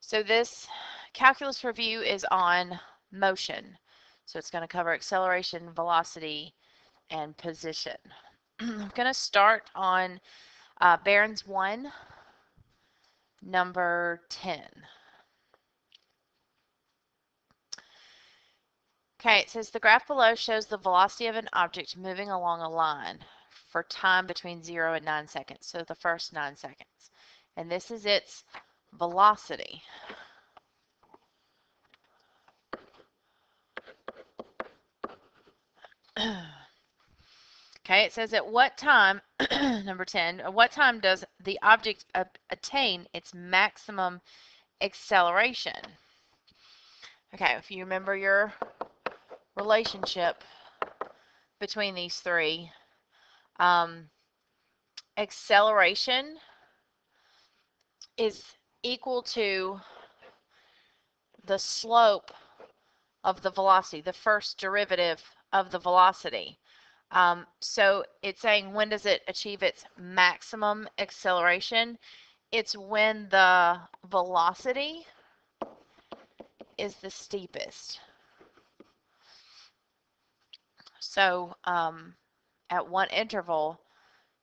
So this calculus review is on motion. So it's going to cover acceleration, velocity, and position. I'm going to start on Barron's 1, number 10. Okay, it says the graph below shows the velocity of an object moving along a line for time between 0 and 9 seconds. So the first 9 seconds. And this is its velocity. Okay, it says at what time, number 10, at what time does the object attain its maximum acceleration? Okay, if you remember your relationship between these three, acceleration is equal to the slope of the velocity, the first derivative of the velocity. So it's saying when does it achieve its maximum acceleration? It's when the velocity is the steepest. So at what interval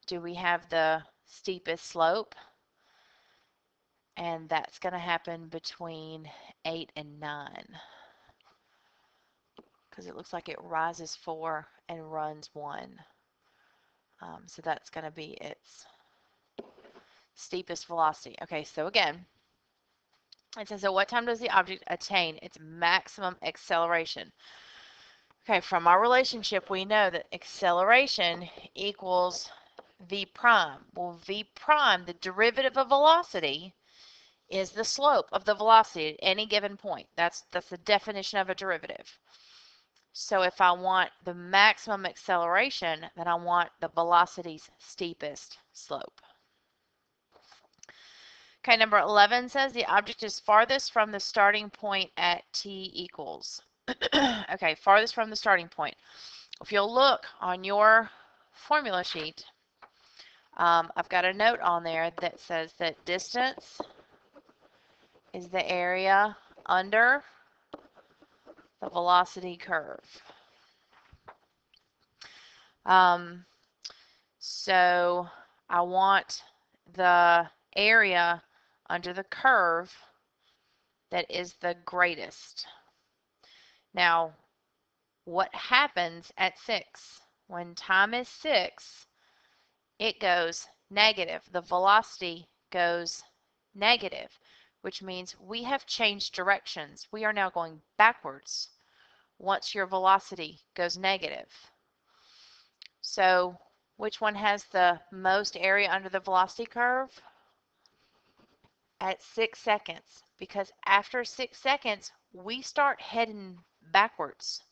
do we have the steepest slope? And that's going to happen between 8 and 9. Because it looks like it rises 4 and runs 1. So that's going to be its steepest velocity. Okay, so again, it says, at what time does the object attain its maximum acceleration? Okay, from our relationship, we know that acceleration equals v prime. Well, v prime, the derivative of velocity, is the slope of the velocity at any given point. That's the definition of a derivative. So if I want the maximum acceleration, then I want the velocity's steepest slope. Okay, number 11 says the object is farthest from the starting point at t equals. Okay, farthest from the starting point. If you'll look on your formula sheet, I've got a note on there that says that distance is the area under the velocity curve. So I want the area under the curve that is the greatest. Now, what happens at 6? When time is 6, it goes negative. The velocity goes negative, which means we have changed directions. We are now going backwards once your velocity goes negative. So which one has the most area under the velocity curve? At 6 seconds, because after 6 seconds, we start heading backwards.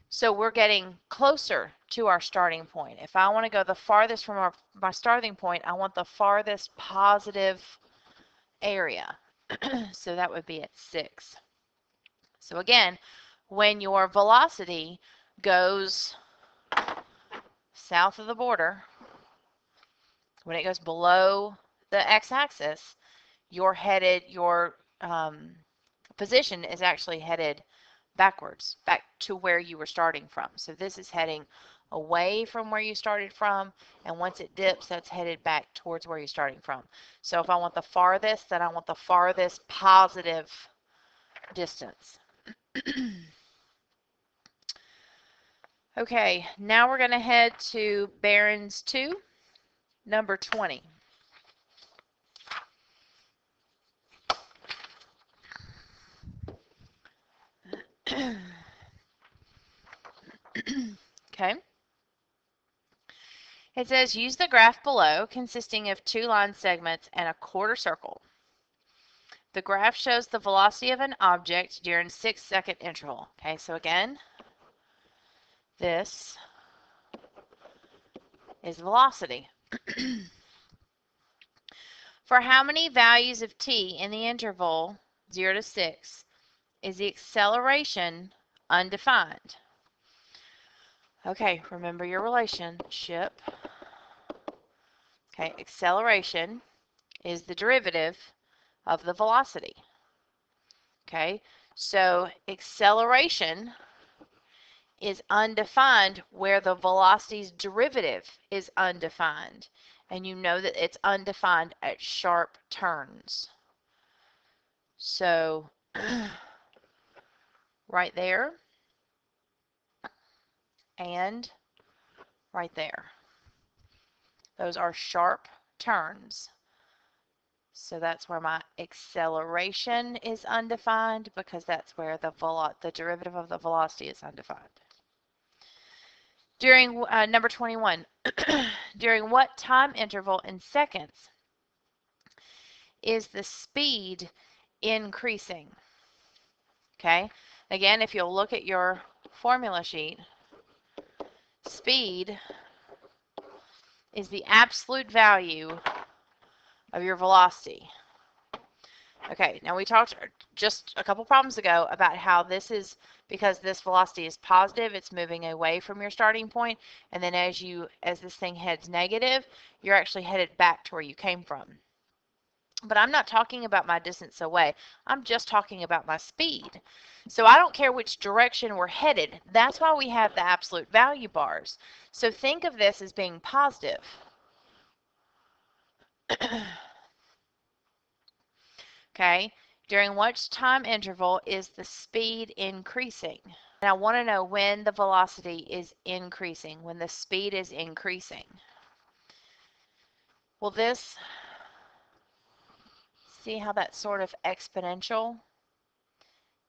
So we're getting closer to our starting point. If I want to go the farthest from my starting point, I want the farthest positive area. So that would be at 6. So again, when your velocity goes south of the border, when it goes below the x-axis, your position is actually headed backwards, back to where you were starting from. So this is heading away from where you started from, and once it dips, that's headed back towards where you're starting from. So if I want the farthest, then I want the farthest positive distance. Okay, now we're going to head to Barron's 2, number 20. Okay. It says use the graph below consisting of 2 line segments and a quarter circle. The graph shows the velocity of an object during 6-second interval. Okay, so again, this is velocity. For how many values of t in the interval 0 to 6 is the acceleration undefined? Okay, remember your relationship. Okay, acceleration is the derivative of the velocity. Okay, so acceleration is undefined where the velocity's derivative is undefined. And you know that it's undefined at sharp turns. So right there and right there. Those are sharp turns. So that's where my acceleration is undefined because that's where the derivative of the velocity is undefined. During number 21, during what time interval in seconds is the speed increasing? Okay, again, if you'll look at your formula sheet, speed is the absolute value of your velocity. Okay, now we talked just a couple problems ago about how this is, because this velocity is positive, it's moving away from your starting point, and then as this thing heads negative, you're actually headed back to where you came from. But I'm not talking about my distance away. I'm just talking about my speed. So I don't care which direction we're headed. That's why we have the absolute value bars. So think of this as being positive. Okay, during which time interval is the speed increasing? And I want to know when the velocity is increasing, when the speed is increasing. Well, see how that's sort of exponential?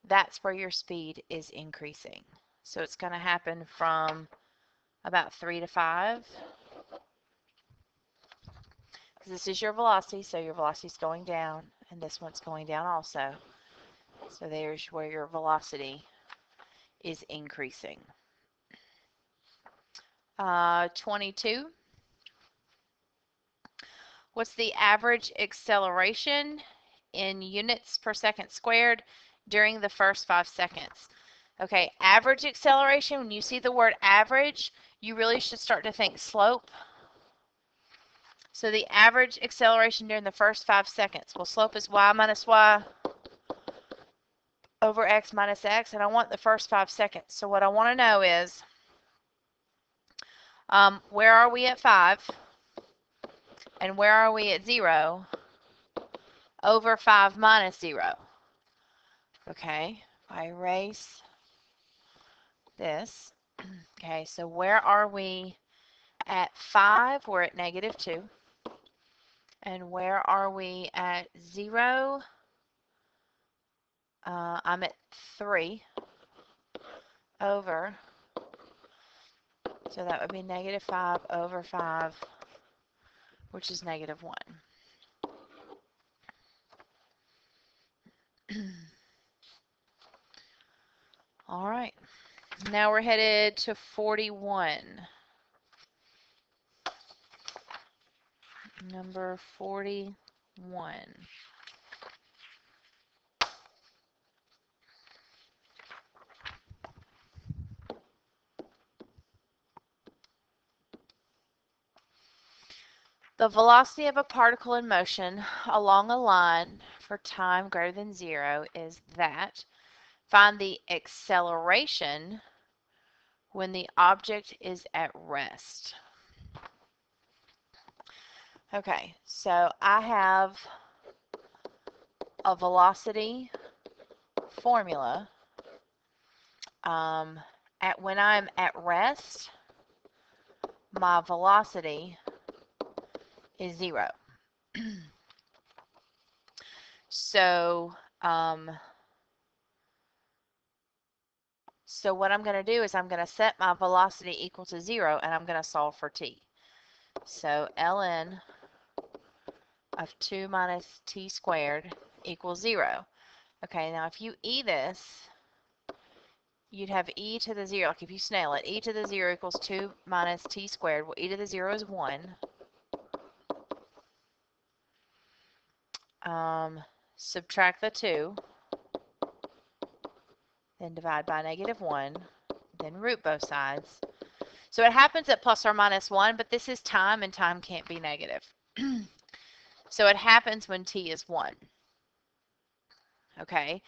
That's where your speed is increasing. So it's going to happen from about 3 to 5. Because this is your velocity, so your velocity is going down, and this one's going down also. So there's where your velocity is increasing. 22. What's the average acceleration in units per second squared during the first 5 seconds? Okay, average acceleration, when you see the word average, you really should start to think slope. So the average acceleration during the first 5 seconds, well, slope is y minus y over x minus x, and I want the first 5 seconds. So what I want to know is, where are we at 5? And where are we at 0? Over 5 minus 0. Okay, if I erase this. Okay, so where are we at 5? We're at -2. And where are we at 0? I'm at 3 over, so that would be -5 over 5, which is -1. All right, now we're headed to 41. Number 41. The velocity of a particle in motion along a line for time greater than 0 is that. Find the acceleration when the object is at rest. Okay, so I have a velocity formula. When I'm at rest, my velocity is 0. So what I'm going to do is I'm going to set my velocity equal to 0, and I'm going to solve for t. So ln of 2 minus t squared equals 0. Okay, now if you this, you'd have e to the 0. Like if you snail it, e to the 0 equals 2 minus t squared. Well, e to the 0 is 1. Subtract the 2. Then divide by -1. Then root both sides. So it happens at plus or minus 1, but this is time, and time can't be negative. So it happens when t is 1. Okay,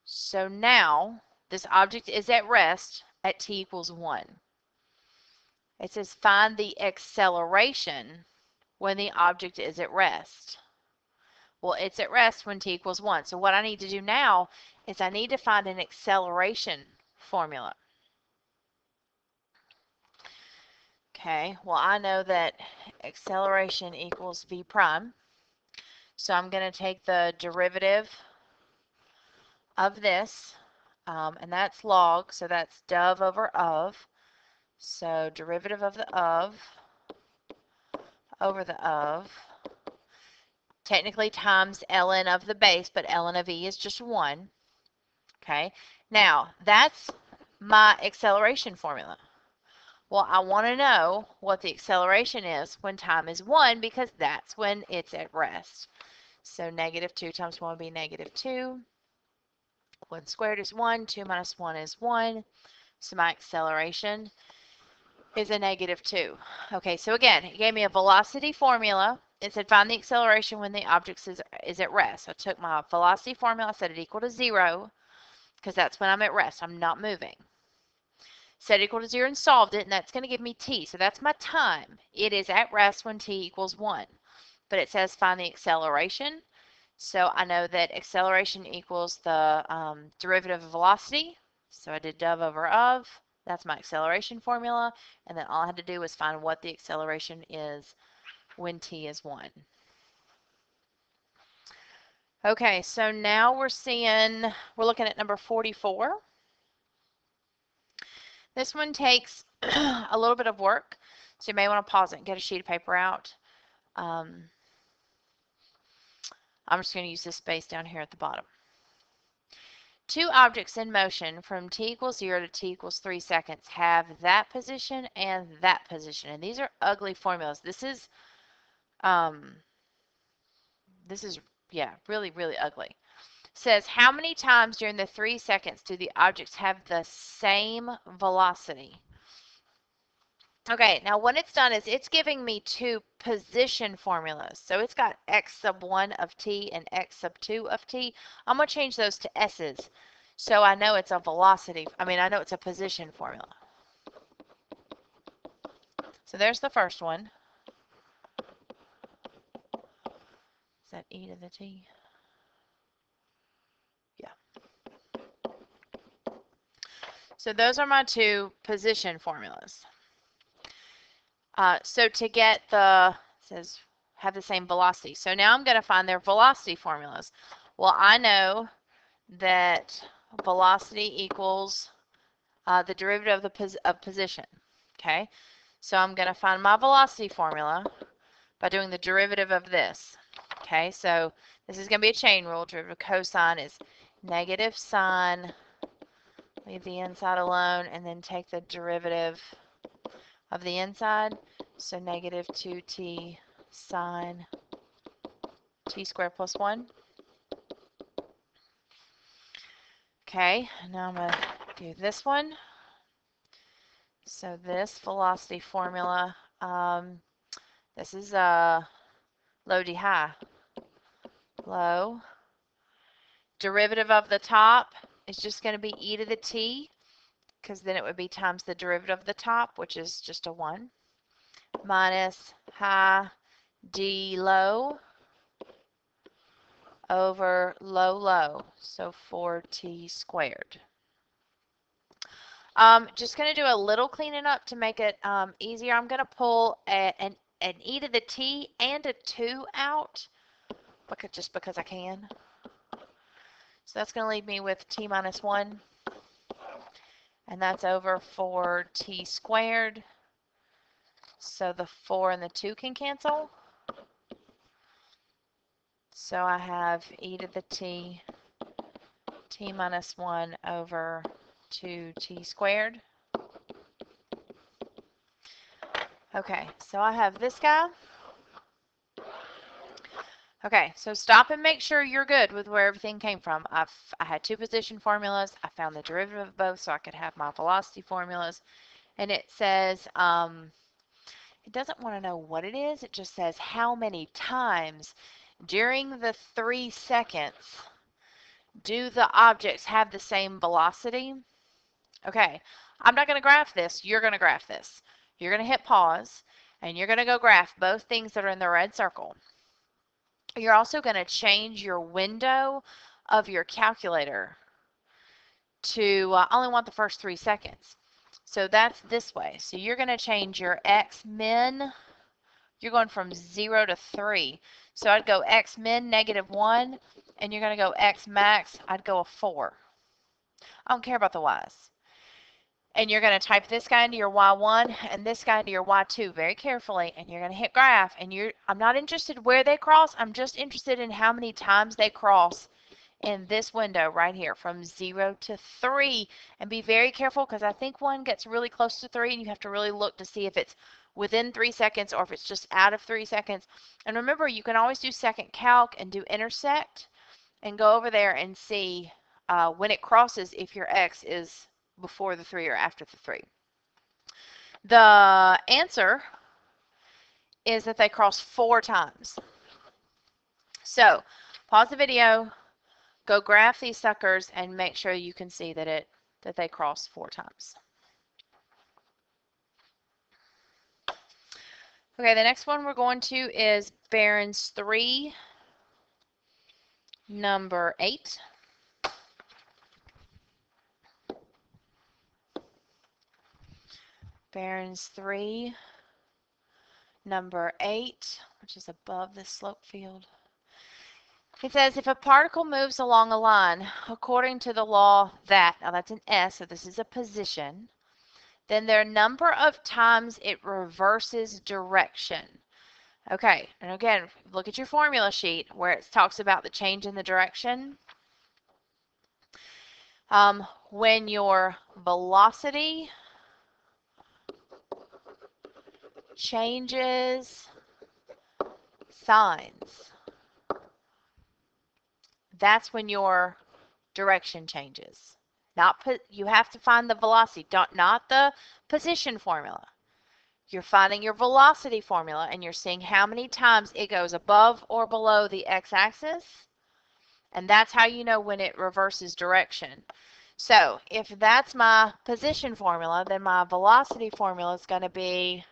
So now this object is at rest at t equals 1. It says find the acceleration when the object is at rest. Well, it's at rest when t equals 1. So what I need to do now is I need to find an acceleration formula. Okay, well, I know that acceleration equals v prime. So I'm going to take the derivative of this, and that's log, so that's dov over of. So derivative of the of over the of, technically times ln of the base, but ln of e is just 1. Okay, now that's my acceleration formula. Well, I want to know what the acceleration is when time is 1 because that's when it's at rest. So negative 2 times 1 would be negative 2. 1 squared is 1. 2 minus 1 is 1. So my acceleration is a negative 2. Okay, so again, it gave me a velocity formula. It said find the acceleration when the object is at rest. So I took my velocity formula, set it equal to 0 because that's when I'm at rest. I'm not moving. Set it equal to 0 and solved it, and that's going to give me t. So that's my time. It is at rest when t equals 1. But it says find the acceleration. So I know that acceleration equals the derivative of velocity. So I did dov over of. That's my acceleration formula. And then all I had to do was find what the acceleration is when t is 1. Okay, so now we're looking at number 44. This one takes a little bit of work, so you may want to pause it and get a sheet of paper out. I'm just going to use this space down here at the bottom. Two objects in motion from t equals 0 to t equals 3 seconds have that position and that position. And these are ugly formulas. This is yeah, really, really ugly. Says how many times during the 3 seconds do the objects have the same velocity? Okay, now what it's done is it's giving me two position formulas. So it's got x sub 1 of t and x sub 2 of t. I'm going to change those to s's. So I know it's a I know it's a position formula. So there's the first one. Is that e to the t? Yeah. So those are my two position formulas. So to get it says have the same velocity. So now I'm going to find their velocity formulas. Well, I know that velocity equals the derivative of position. Okay, so I'm going to find my velocity formula by doing the derivative of this. Okay, so this is going to be a chain rule. Derivative of cosine is negative sine, leave the inside alone, and then take the derivative of the inside. So negative 2t sine t squared plus 1. Okay, now I'm going to do this one. So this velocity formula, this is low d high. Low. Derivative of the top is just going to be e to the t, because then it would be times the derivative of the top, which is just a 1, minus high d low over low low, so 4t squared. Just going to do a little cleaning up to make it easier. I'm going to pull an e to the t and a 2 out, just because I can. So that's going to leave me with t minus 1, and that's over 4t squared. So the 4 and the 2 can cancel. So I have e to the t, t minus 1 over 2t squared. Okay, so I have this guy. Okay, so stop and make sure you're good with where everything came from. I had two position formulas. I found the derivative of both so I could have my velocity formulas. And it says, it doesn't want to know what it is. It just says how many times during the 3 seconds Do the objects have the same velocity? Okay, I'm not going to graph this. You're going to graph this. You're going to hit pause, and you're going to go graph both things that are in the red circle. You're also going to change your window of your calculator to, I only want the first 3 seconds. So that's this way. So you're going to change your x min. You're going from 0 to 3. So I'd go x min -1, and you're going to go x max. I'd go a 4. I don't care about the y's. And you're going to type this guy into your y1 and this guy into your y2 very carefully, and you're going to hit graph. And I'm not interested where they cross. I'm just interested in how many times they cross in this window right here from 0 to 3. And be very careful, because I think one gets really close to 3, and you have to really look to see if it's within 3 seconds or if it's just out of 3 seconds. And remember, you can always do second calc and do intersect and go over there and see when it crosses if your x is before the 3 or after the 3. The answer is that they cross 4 times. So pause the video, go graph these suckers, and make sure you can see that they cross 4 times. Okay, the next one we're going to is Barron's 3, number 8. Barron's 3, number 8, which is above the slope field. It says if a particle moves along a line according to the law that, now that's an S, so this is a position, then their number of times it reverses direction. Okay, and again, look at your formula sheet where it talks about the change in the direction. When your velocity changes signs, that's when your direction changes. You have to find the velocity, not the position formula. You're finding your velocity formula, and you're seeing how many times it goes above or below the x-axis, and that's how you know when it reverses direction. So if that's my position formula, then my velocity formula is going to be,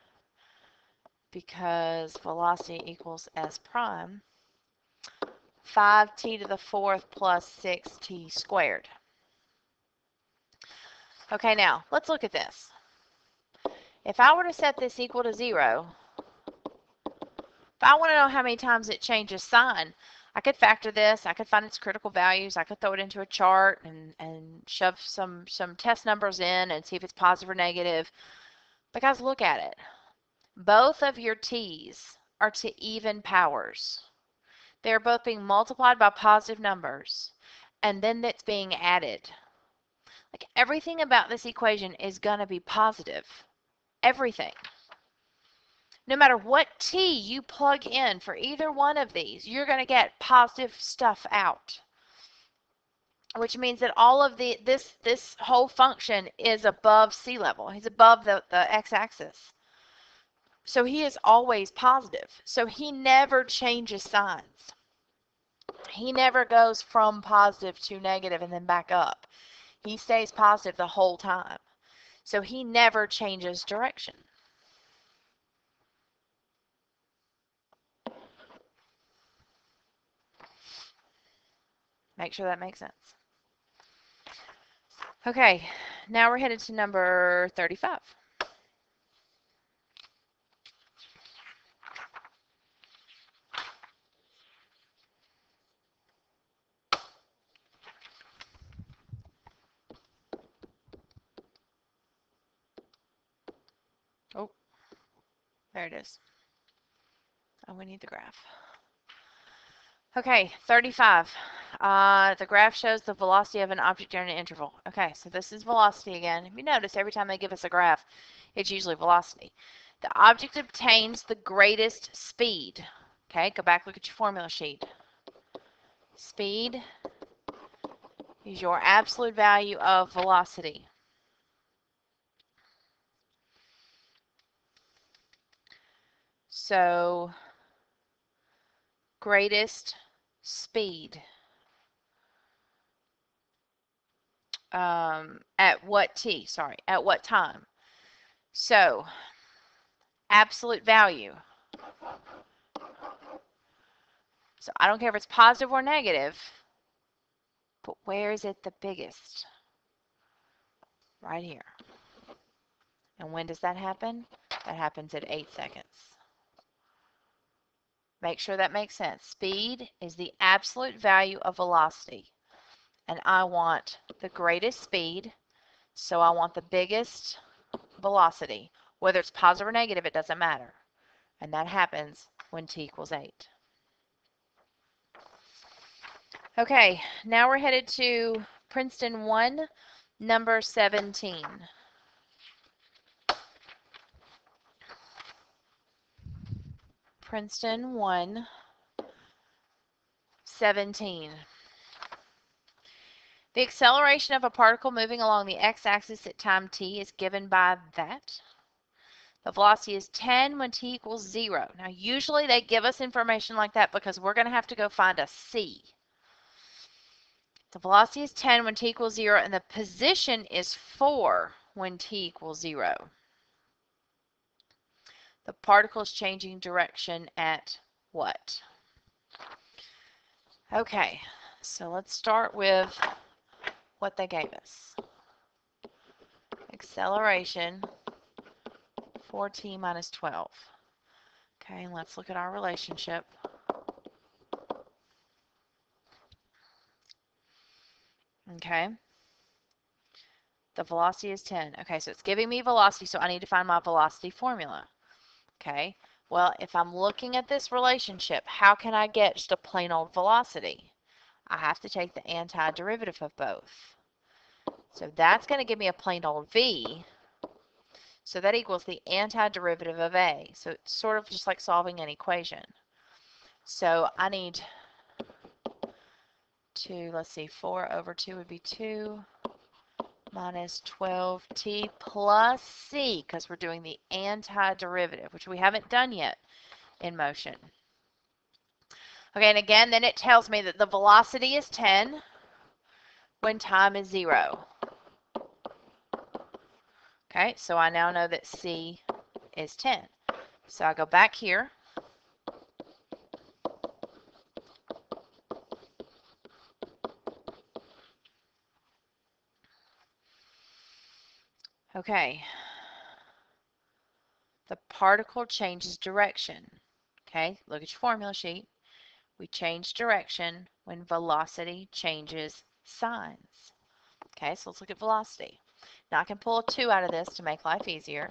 because velocity equals s prime, 5t to the 4th plus 6t squared. Okay, now let's look at this. If I were to set this equal to 0, if I want to know how many times it changes sign, I could factor this, I could find its critical values, I could throw it into a chart and shove some test numbers in and see if it's positive or negative. But guys, look at it. Both of your t's are to even powers. They're both being multiplied by positive numbers, and then it's being added. Like, everything about this equation is going to be positive. Everything. No matter what t you plug in for either one of these, you're going to get positive stuff out. Which means that all of this whole function is above sea level. He's above the x-axis. So he is always positive. So he never changes signs. He never goes from positive to negative and then back up. He stays positive the whole time. So he never changes direction. Make sure that makes sense. Okay, now we're headed to number 35. Oh, there it is. Oh, we need the graph. Okay, 35. The graph shows the velocity of an object during an interval. Okay, so this is velocity again. If you notice, every time they give us a graph, it's usually velocity. The object obtains the greatest speed. Okay, go back, look at your formula sheet. Speed is your absolute value of velocity. So, greatest speed. at what t? Sorry, at what time? So, absolute value. So I don't care if it's positive or negative, but where is it the biggest? Right here. And when does that happen? That happens at 8 seconds. Make sure that makes sense. Speed is the absolute value of velocity. And I want the greatest speed, so I want the biggest velocity. Whether it's positive or negative, it doesn't matter. And that happens when t equals 8. Okay, now we're headed to Princeton 1, number 17. Princeton 1, 17. The acceleration of a particle moving along the x-axis at time t is given by that. The velocity is 10 when t equals 0. Now, usually they give us information like that because we're going to have to go find a c. The velocity is 10 when t equals 0, and the position is 4 when t equals 0. The particle is changing direction at what? Okay, so let's start with what they gave us. Acceleration 4t minus 12. Okay, let's look at our relationship. Okay, the velocity is 10. Okay, so it's giving me velocity, so I need to find my velocity formula. Okay, well, if I'm looking at this relationship, how can I get just a plain old velocity? I have to take the antiderivative of both. So that's going to give me a plain old v. So that equals the antiderivative of a. So it's sort of just like solving an equation. So I need to, let's see, 4 over 2 would be 2 minus 12t plus c, because we're doing the antiderivative, which we haven't done yet in motion. Okay, and again, then it tells me that the velocity is 10 when time is 0. Okay, so I now know that c is 10. So I go back here. Okay, the particle changes direction. Okay, look at your formula sheet. We change direction when velocity changes signs. Okay, so let's look at velocity. Now I can pull a 2 out of this to make life easier.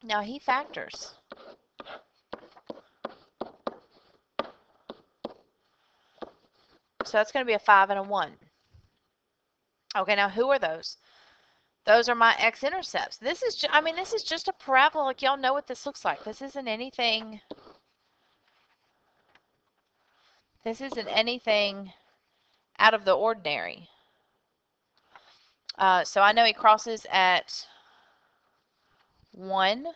Now he factors. So that's going to be a 5 and a 1. Okay, now who are those? Those are my x-intercepts. This is, this is just a parabola. Like, y'all know what this looks like. This isn't anything out of the ordinary. So I know he crosses at 1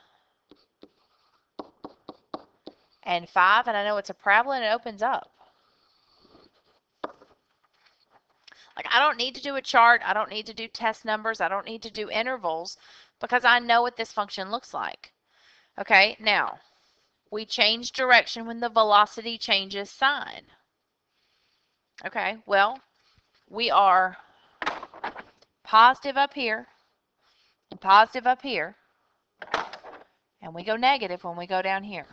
and 5, and I know it's a parabola and it opens up. Like, I don't need to do a chart. I don't need to do test numbers. I don't need to do intervals because I know what this function looks like. Okay, now, we change direction when the velocity changes sign. Okay, well, we are positive up here and positive up here, and we go negative when we go down here.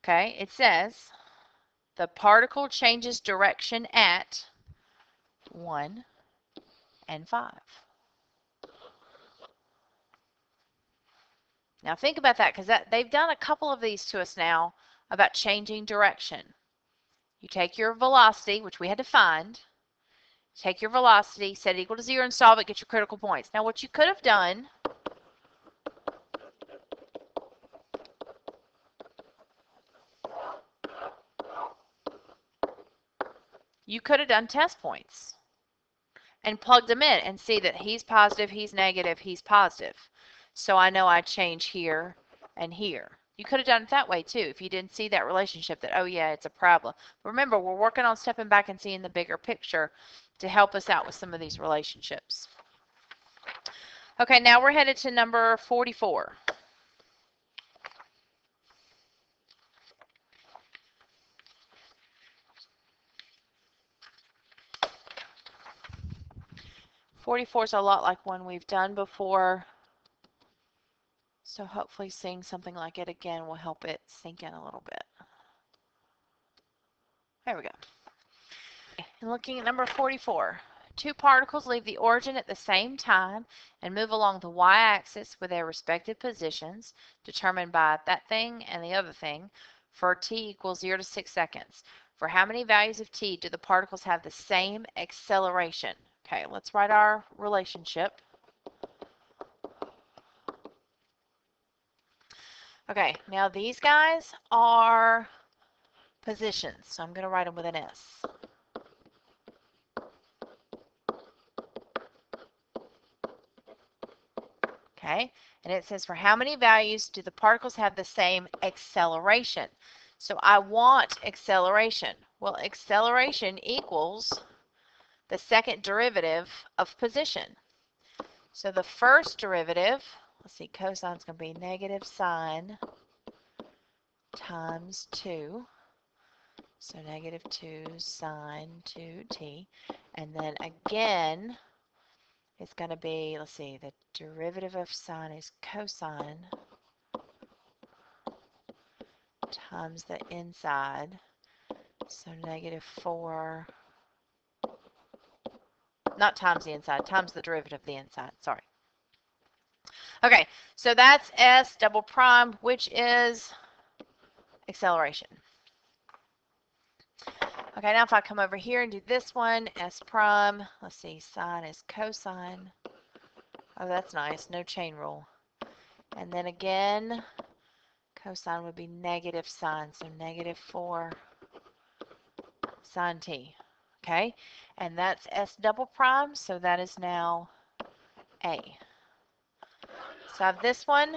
Okay, it says the particle changes direction at 1 and 5. Now think about that, because they've done a couple of these to us now about changing direction. You take your velocity, which we had to find, take your velocity, set it equal to 0 and solve it, get your critical points. Now what you could have done, you could have done test points and plugged them in and see that he's positive, he's negative, he's positive. So I know I change here and here. You could have done it that way too if you didn't see that relationship that, oh yeah, it's a problem. But remember, we're working on stepping back and seeing the bigger picture to help us out with some of these relationships. Okay, now we're headed to number 44. '44 is a lot like one we've done before. So hopefully seeing something like it again will help it sink in a little bit. There we go. And looking at number 44, two particles leave the origin at the same time and move along the y-axis with their respective positions determined by that thing and the other thing for t equals 0 to 6 seconds. For how many values of t do the particles have the same acceleration? Okay, let's write our relationship. Okay, now these guys are positions, so I'm going to write them with an S. Okay, and it says for how many values do the particles have the same acceleration? So I want acceleration. Well, acceleration equals the second derivative of position. So the first derivative, let's see, cosine is going to be negative sine times 2. So negative 2 sine 2t. And then again, it's going to be, let's see, the derivative of sine is cosine times the inside. So negative 4, not times the inside, times the derivative of the inside, sorry. Okay, so that's S double prime, which is acceleration. Okay, now if I come over here and do this one, S prime, let's see, sine is cosine. Oh, that's nice, no chain rule. And then again, cosine would be negative sine, so negative 4 sine t. Okay, and that's S double prime, so that is now A. So I have this one,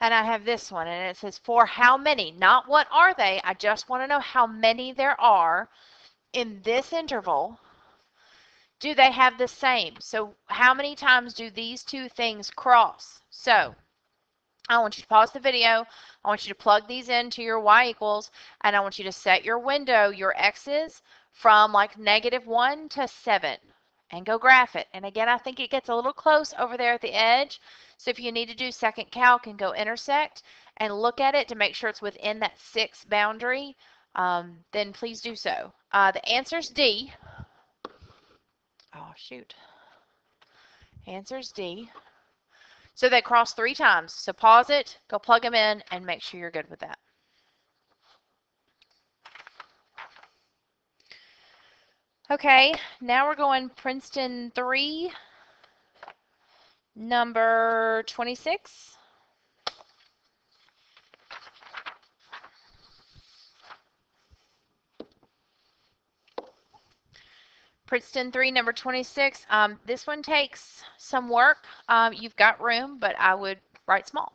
and I have this one, and it says for how many, not what are they, I just want to know how many there are in this interval. Do they have the same? So how many times do these two things cross? So I want you to pause the video. I want you to plug these into your y equals, and I want you to set your window, your x's, from like -1 to 7, and go graph it. And again, I think it gets a little close over there at the edge. So if you need to do second calc and go intersect and look at it to make sure it's within that 6 boundary, then please do so. The answer is D. Oh, shoot. Answer's D. So they cross 3 times. So pause it, go plug them in, and make sure you're good with that. Okay, now we're going Princeton 3, number 26. Princeton 3, number 26. This one takes some work. You've got room, but I would write small.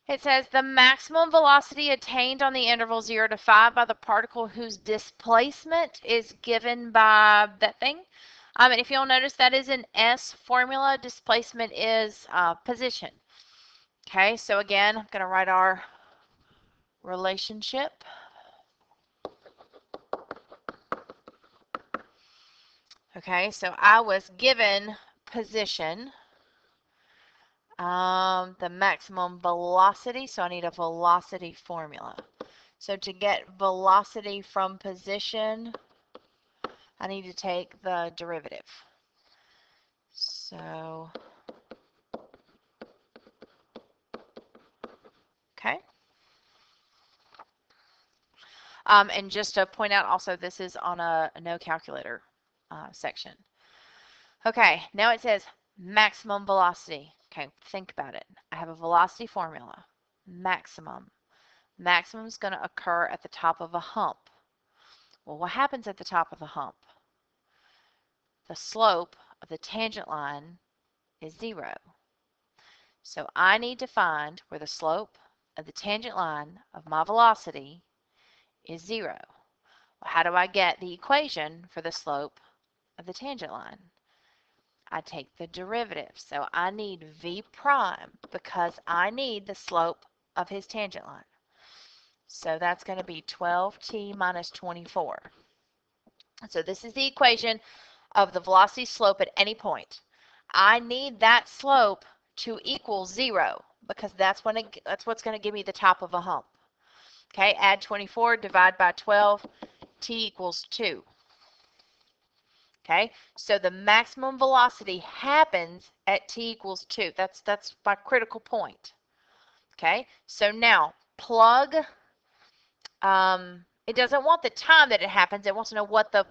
It says the maximum velocity attained on the interval 0 to 5 by the particle whose displacement is given by that thing. And if you'll notice, that is an S formula. Displacement is position. Okay, so again, I'm going to write our relationship. Okay, so I was given position, the maximum velocity, so I need a velocity formula. So to get velocity from position, I need to take the derivative. So, okay. And just to point out also, this is on a no calculator section. Okay, now it says maximum velocity. Okay, think about it. I have a velocity formula. Maximum. Maximum is going to occur at the top of a hump. Well, what happens at the top of the hump? The slope of the tangent line is 0. So I need to find where the slope of the tangent line of my velocity is 0. Well, how do I get the equation for the slope of the tangent line? I take the derivative. So I need v prime because I need the slope of his tangent line. So that's going to be 12t minus 24. So this is the equation of the velocity slope at any point. I need that slope to equal 0 because that's what's going to give me the top of a hump. Okay, add 24, divide by 12, t equals 2. Okay, so the maximum velocity happens at t equals 2. That's my critical point. Okay, so now plug, it doesn't want the time that it happens. It wants to know what the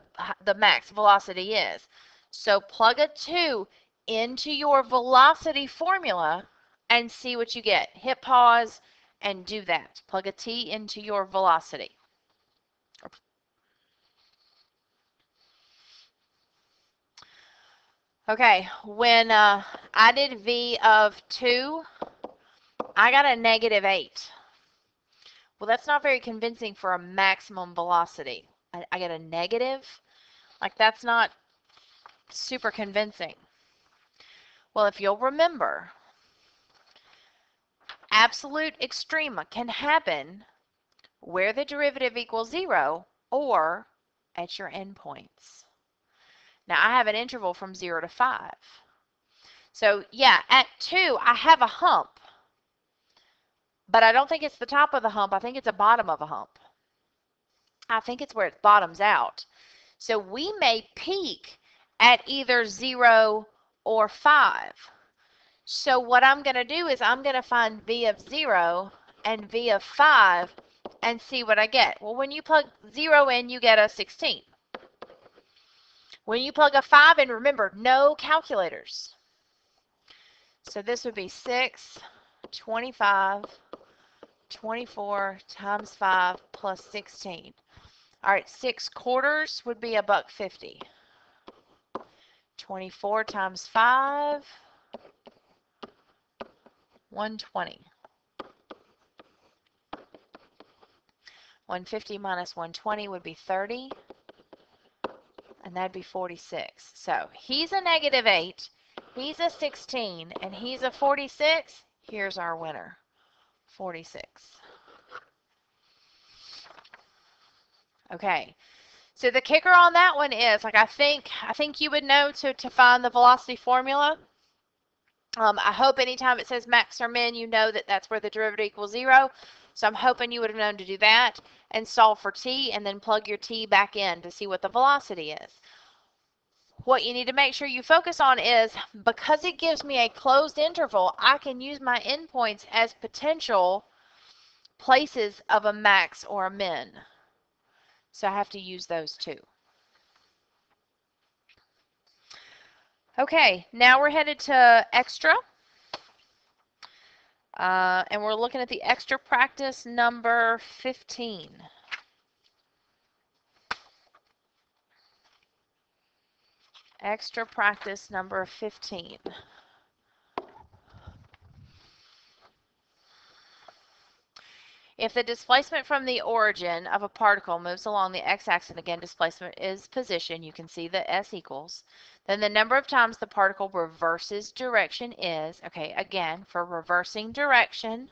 max velocity is. So plug a 2 into your velocity formula and see what you get. Hit pause and do that. Plug a t into your velocity. Okay, when I did v of 2, I got a -8. Well, that's not very convincing for a maximum velocity. I get a negative? Like, that's not super convincing. Well, if you'll remember, absolute extrema can happen where the derivative equals 0 or at your endpoints. Now, I have an interval from 0 to 5. So, yeah, at 2, I have a hump. But I don't think it's the top of the hump. I think it's a bottom of a hump. I think it's where it bottoms out. So we may peak at either 0 or 5. So what I'm going to do is I'm going to find v of 0 and v of 5 and see what I get. Well, when you plug 0 in, you get a 16. When you plug a 5 in, remember, no calculators. So this would be 6, 25, 24 times 5 plus 16. All right, 6/4 would be $1.50. 24 times 5, 120. 150 minus 120 would be 30, and that'd be 46. So he's a -8, he's a 16, and he's a 46. Here's our winner, 46. Okay, so the kicker on that one is, like, I think you would know to find the velocity formula. I hope anytime it says max or min, you know that that's where the derivative equals 0. So I'm hoping you would have known to do that and solve for t and then plug your t back in to see what the velocity is. What you need to make sure you focus on is, because it gives me a closed interval, I can use my endpoints as potential places of a max or a min. So I have to use those too. Okay, now we're headed to extra. And we're looking at the extra practice number 15. Extra practice number 15. If the displacement from the origin of a particle moves along the x-axis, again, displacement is position, you can see the s equals, then the number of times the particle reverses direction is, okay, again, for reversing direction,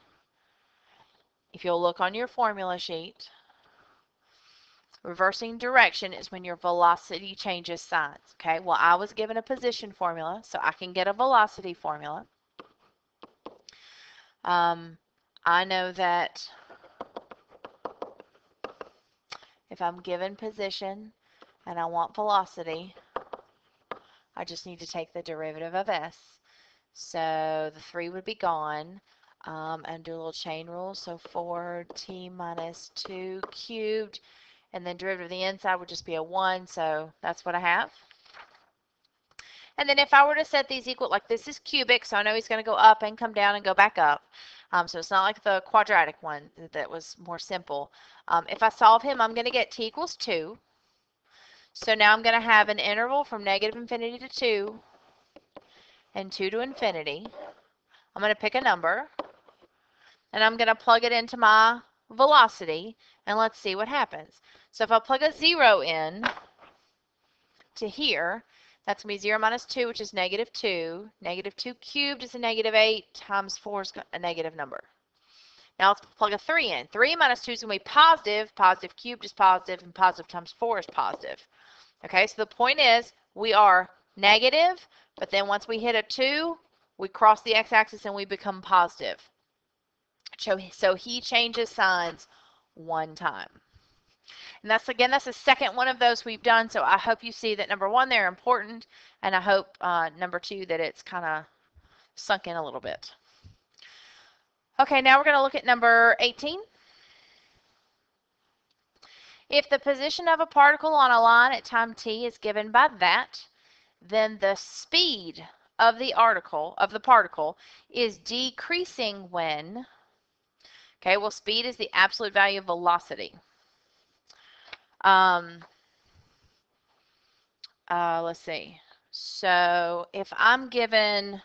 if you'll look on your formula sheet, reversing direction is when your velocity changes signs, okay? Well, I was given a position formula, so I can get a velocity formula. I know that if I'm given position and I want velocity, I just need to take the derivative of s. So the 3 would be gone, and do a little chain rule. So 4t minus 2 cubed, and then derivative of the inside would just be a 1, so that's what I have. And then if I were to set these equal, like this is cubic, so I know he's going to go up and come down and go back up. So it's not like the quadratic one that was more simple. If I solve him, I'm going to get t equals 2. So now I'm going to have an interval from -infinity to 2 and 2 to infinity. I'm going to pick a number, and I'm going to plug it into my velocity, and let's see what happens. So if I plug a 0 in to here, that's going to be 0 minus 2, which is negative 2. Negative 2 cubed is a negative 8 times 4 is a negative number. Now let's plug a 3 in. 3 minus 2 is going to be positive. Positive cubed is positive, and positive times 4 is positive. Okay, so the point is we are negative, but then once we hit a 2, we cross the x-axis and we become positive. So he changes signs one time. And that's the second one of those we've done. So I hope you see that number 1, they're important, and I hope number 2 that it's kind of sunk in a little bit. Okay, now we're going to look at number 18. If the position of a particle on a line at time t is given by that, then the speed of the particle is decreasing when, okay, well, speed is the absolute value of velocity. Let's see. So if I'm given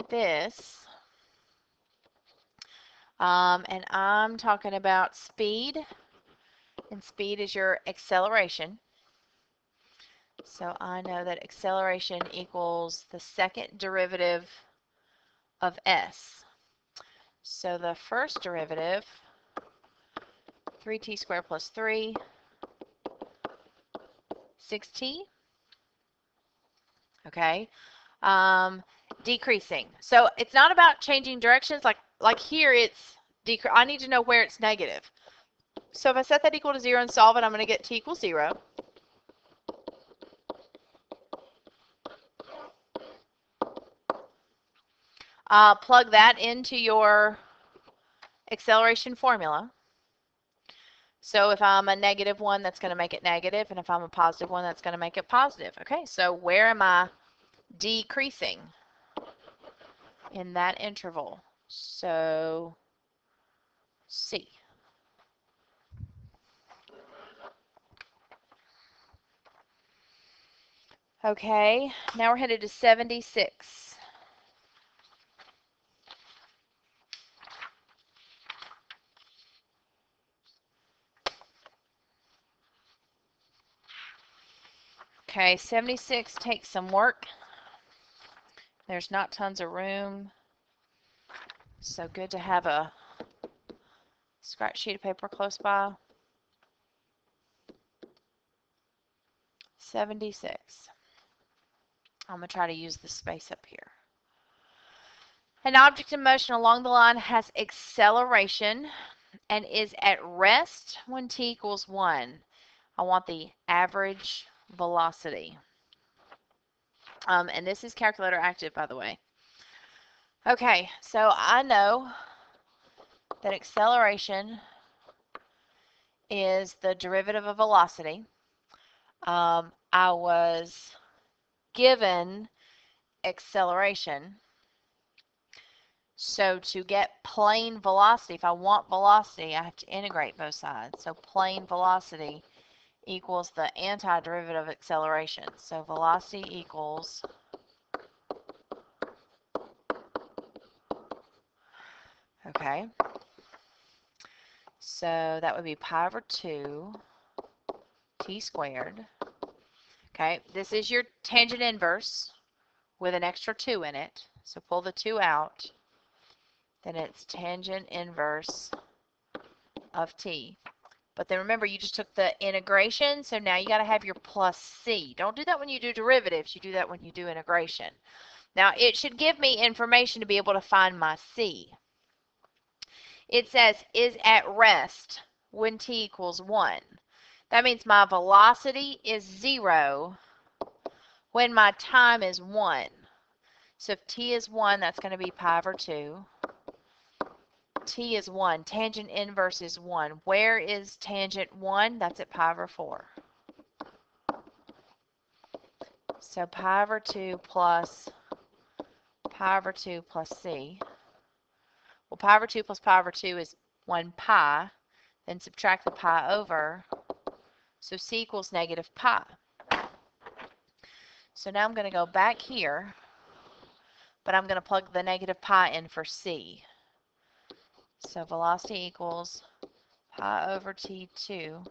this, and I'm talking about speed, and speed is your acceleration. So I know that acceleration equals the second derivative of s. So the first derivative, 3t squared plus 3, 6t. Okay. Decreasing. So it's not about changing directions. Like here, it's I need to know where it's negative. So if I set that equal to 0 and solve it, I'm going to get t equals 0. Plug that into your acceleration formula. So if I'm a negative 1, that's going to make it negative, and if I'm a positive 1, that's going to make it positive. Okay, so where am I decreasing in that interval? So C. Okay, now we're headed to 76. Okay, 76 takes some work. There's not tons of room. So good to have a scratch sheet of paper close by. 76. I'm going to try to use the space up here. An object in motion along the line has acceleration and is at rest when t equals 1. I want the average velocity. And this is calculator active, by the way. Okay, so I know that acceleration is the derivative of velocity. I was given acceleration. So to get plain velocity, if I want velocity, I have to integrate both sides. So plain velocity equals the antiderivative of acceleration. So velocity equals okay. So that would be pi over 2 t squared. Okay, this is your tangent inverse with an extra 2 in it. So pull the 2 out. Then it's tangent inverse of t. But then remember, you just took the integration, so now you got to have your plus c. Don't do that when you do derivatives. You do that when you do integration. Now, it should give me information to be able to find my c. It says, is at rest when t equals 1. That means my velocity is 0 when my time is 1. So if t is 1, that's going to be pi over 2. T is 1. Tangent inverse is 1. Where is tangent 1? That's at pi over 4. So pi over 2 plus pi over 2 plus c. Well, pi over 2 plus pi over 2 is 1 pi. Then subtract the pi over. So c equals negative pi. So now I'm going to go back here. but I'm going to plug the negative pi in for c. So velocity equals pi over t2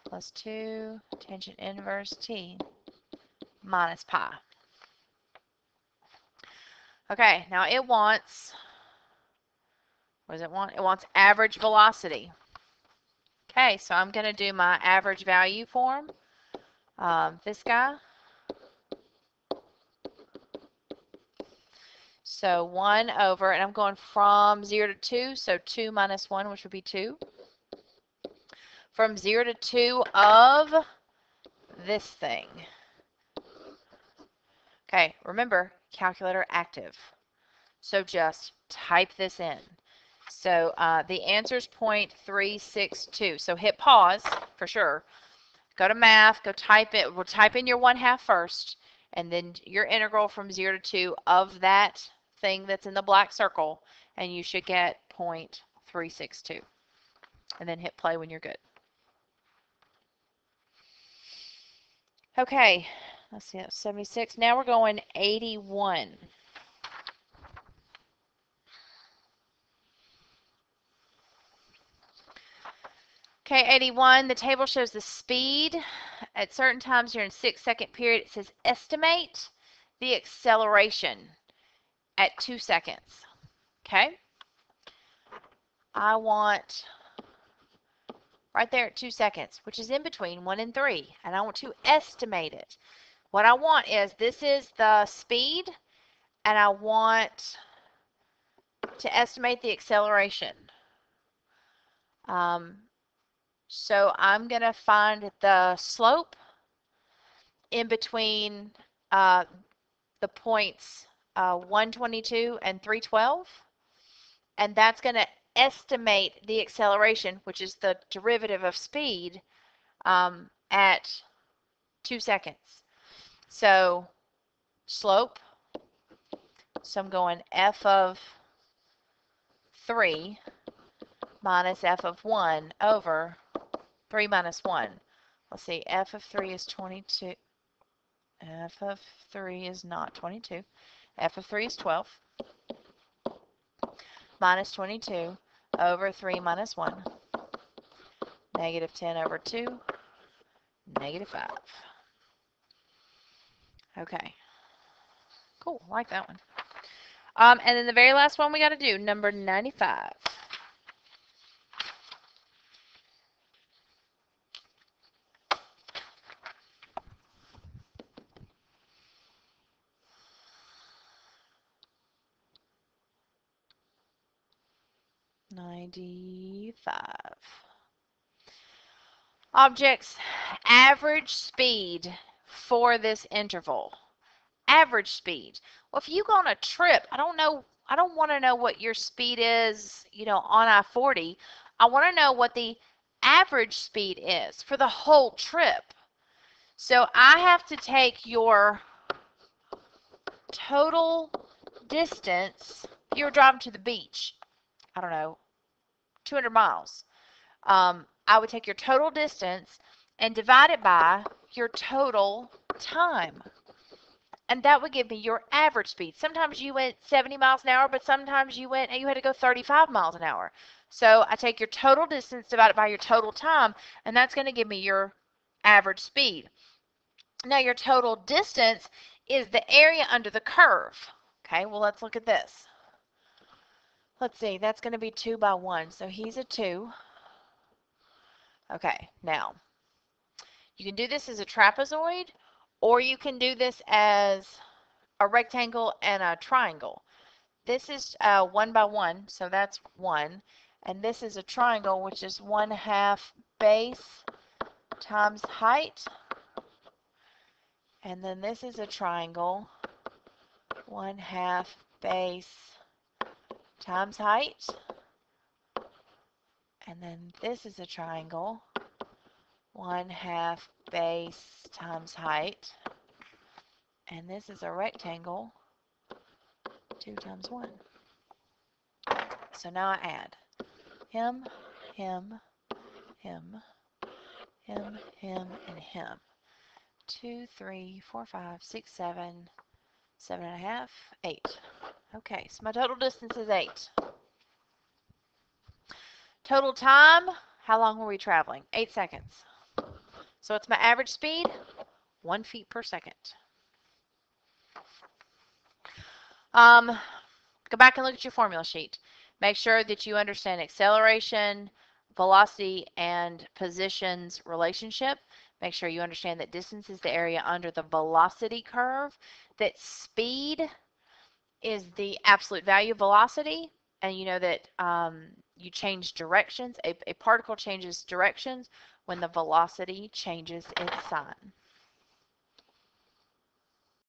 plus 2 tangent inverse t minus pi. Okay, now it wants, what does it want? It wants average velocity. Okay, so I'm going to do my average value form. This guy. So 1 over, and I'm going from 0 to 2, so 2 minus 1, which would be 2. From 0 to 2 of this thing. Okay, remember, calculator active. So just type this in. So the answer is 0.362. So hit pause for sure. Go to math, go type it. We'll type in your 1/2 first, and then your integral from 0 to 2 of that thing that's in the black circle, and you should get 0.362. And then hit play when you're good. Okay, let's see, that's 76. Now we're going 81. Okay, 81, the table shows the speed. At certain times during a 6-second period, it says estimate the acceleration at 2 seconds. Okay? I want right there at 2 seconds, which is in between 1 and 3, and I want to estimate it. What I want is, this is the speed, and I want to estimate the acceleration. So I'm going to find the slope in between the points 122 and 312, and that's going to estimate the acceleration, which is the derivative of speed, at 2 seconds. So slope, so I'm going f of 3 minus f of 1 over 3 minus 1. Let's see, f of 3 is 22. F of 3 is not 22. F of 3 is 12. Minus 22 over 3 minus 1. Negative 10 over 2. Negative 5. Okay. Cool, like that one. And then the very last one we got to do, number 95. Object's average speed for this interval. Average speed. Well, if you go on a trip, I don't want to know what your speed is, on I-40. I want to know what the average speed is for the whole trip. So I have to take your total distance. If you were driving to the beach, I don't know, 200 miles. I would take your total distance and divide it by your total time. And that would give me your average speed. Sometimes you went 70 miles an hour, but sometimes you had to go 35 miles an hour. So I take your total distance divided by your total time, and that's going to give me your average speed. Now your total distance is the area under the curve. Okay, well, let's look at this. Let's see, that's going to be 2 by 1. So he's a 2. Okay, now you can do this as a trapezoid, or you can do this as a rectangle and a triangle. This is 1 by 1, so that's 1. And this is a triangle, which is 1/2 base times height. And then this is a triangle, 1/2 base times height. And then this is a triangle, 1/2 base times height. And this is a rectangle, 2 times 1. So now I add him, him, him, him, him, and him. 2, 3, 4, 5, 6, 7, 7.5, 8. Okay, so my total distance is 8. Total time, how long were we traveling? 8 seconds. So what's my average speed? 1 feet per second. Go back and look at your formula sheet. Make sure that you understand acceleration, velocity, and position's relationship. Make sure you understand that distance is the area under the velocity curve, that speed is the absolute value of velocity, and you know that you change directions. A particle changes directions when the velocity changes its sign.